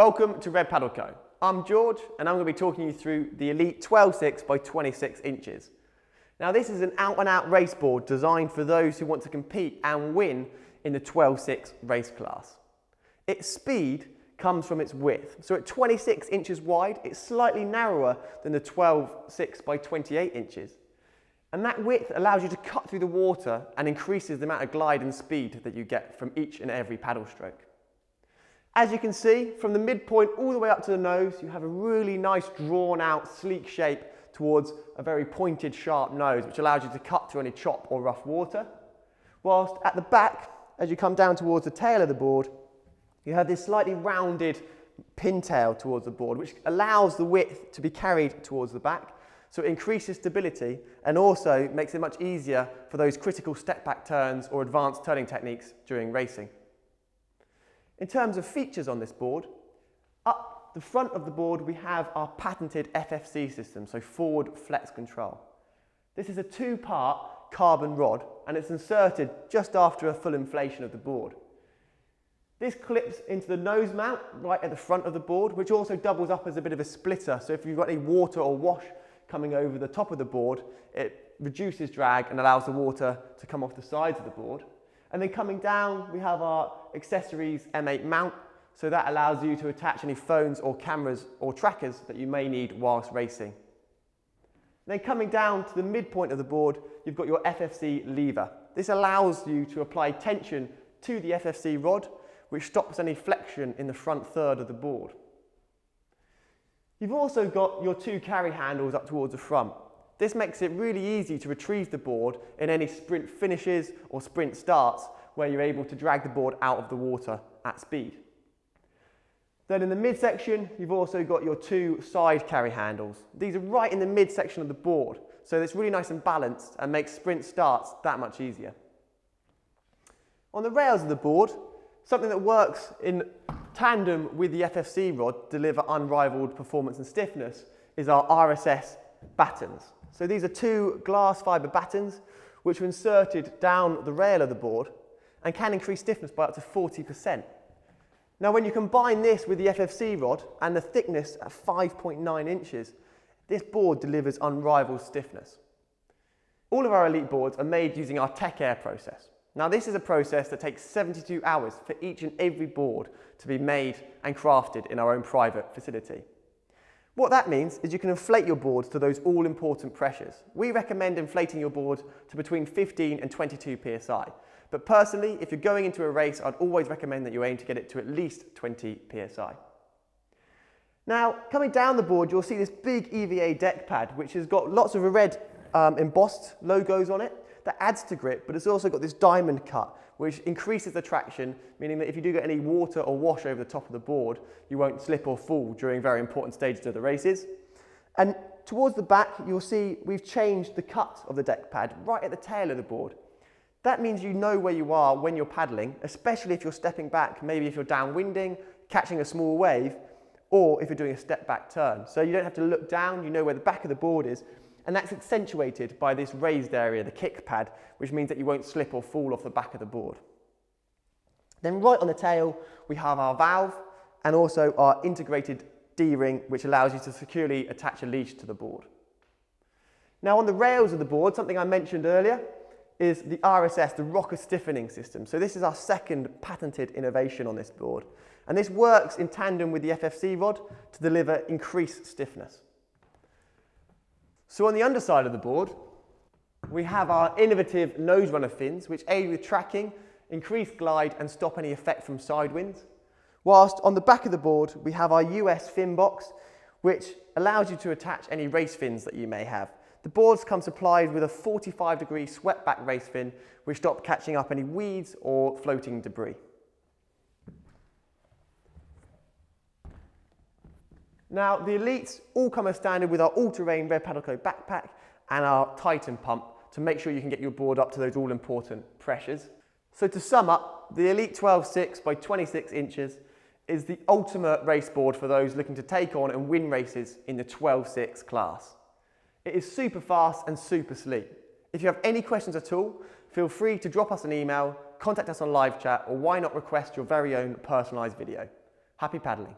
Welcome to Red Paddle Co. I'm George and I'm going to be talking you through the Elite 12.6 by 26 inches. Now this is an out-and-out race board designed for those who want to compete and win in the 12.6 race class. Its speed comes from its width. So at 26 inches wide, it's slightly narrower than the 12.6 by 28 inches. And that width allows you to cut through the water and increases the amount of glide and speed that you get from each and every paddle stroke. As you can see, from the midpoint all the way up to the nose, you have a really nice drawn out, sleek shape towards a very pointed, sharp nose, which allows you to cut through any chop or rough water. Whilst at the back, as you come down towards the tail of the board, you have this slightly rounded pintail towards the board, which allows the width to be carried towards the back. So it increases stability and also makes it much easier for those critical step back turns or advanced turning techniques during racing. In terms of features on this board, up the front of the board we have our patented FFC system, so forward flex control. This is a two-part carbon rod and it's inserted just after a full inflation of the board. This clips into the nose mount right at the front of the board, which also doubles up as a bit of a splitter, so if you've got any water or wash coming over the top of the board, it reduces drag and allows the water to come off the sides of the board. And then coming down, we have our accessories M8 mount, so that allows you to attach any phones or cameras or trackers that you may need whilst racing. Then coming down to the midpoint of the board, you've got your FFC lever. This allows you to apply tension to the FFC rod, which stops any flexion in the front third of the board. You've also got your two carry handles up towards the front. This makes it really easy to retrieve the board in any sprint finishes or sprint starts where you're able to drag the board out of the water at speed. Then in the midsection, you've also got your two side carry handles. These are right in the midsection of the board, so it's really nice and balanced and makes sprint starts that much easier. On the rails of the board, something that works in tandem with the FFC rod to deliver unrivaled performance and stiffness is our RSS battens. So these are two glass fibre battens which are inserted down the rail of the board and can increase stiffness by up to 40%. Now when you combine this with the FFC rod and the thickness at 5.9 inches, this board delivers unrivaled stiffness. All of our Elite boards are made using our Tech Air process. Now this is a process that takes 72 hours for each and every board to be made and crafted in our own private facility. What that means is you can inflate your boards to those all-important pressures. We recommend inflating your board to between 15 and 22 psi. But personally, if you're going into a race, I'd always recommend that you aim to get it to at least 20 psi. Now, coming down the board, you'll see this big EVA deck pad, which has got lots of red embossed logos on it. That adds to grip, but it's also got this diamond cut, which increases the traction, meaning that if you do get any water or wash over the top of the board, you won't slip or fall during very important stages of the races. And towards the back, you'll see we've changed the cut of the deck pad right at the tail of the board. That means you know where you are when you're paddling, especially if you're stepping back, maybe if you're downwinding, catching a small wave, or if you're doing a step back turn. So you don't have to look down, you know where the back of the board is. And that's accentuated by this raised area, the kick pad, which means that you won't slip or fall off the back of the board. Then right on the tail, we have our valve and also our integrated D-ring, which allows you to securely attach a leash to the board. Now on the rails of the board, something I mentioned earlier is the RSS, the rocker stiffening system. So this is our second patented innovation on this board. And this works in tandem with the FFC rod to deliver increased stiffness. So on the underside of the board, we have our innovative nose runner fins, which aid with tracking, increase glide and stop any effect from side winds. Whilst on the back of the board, we have our US fin box, which allows you to attach any race fins that you may have. The boards come supplied with a 45-degree swept back race fin, which stop catching up any weeds or floating debris. Now, the Elites all come as standard with our all-terrain Red Paddle Co backpack and our Titan pump to make sure you can get your board up to those all-important pressures. So to sum up, the Elite 12.6 by 26 inches is the ultimate race board for those looking to take on and win races in the 12.6 class. It is super fast and super sleek. If you have any questions at all, feel free to drop us an email, contact us on live chat, or why not request your very own personalised video. Happy paddling.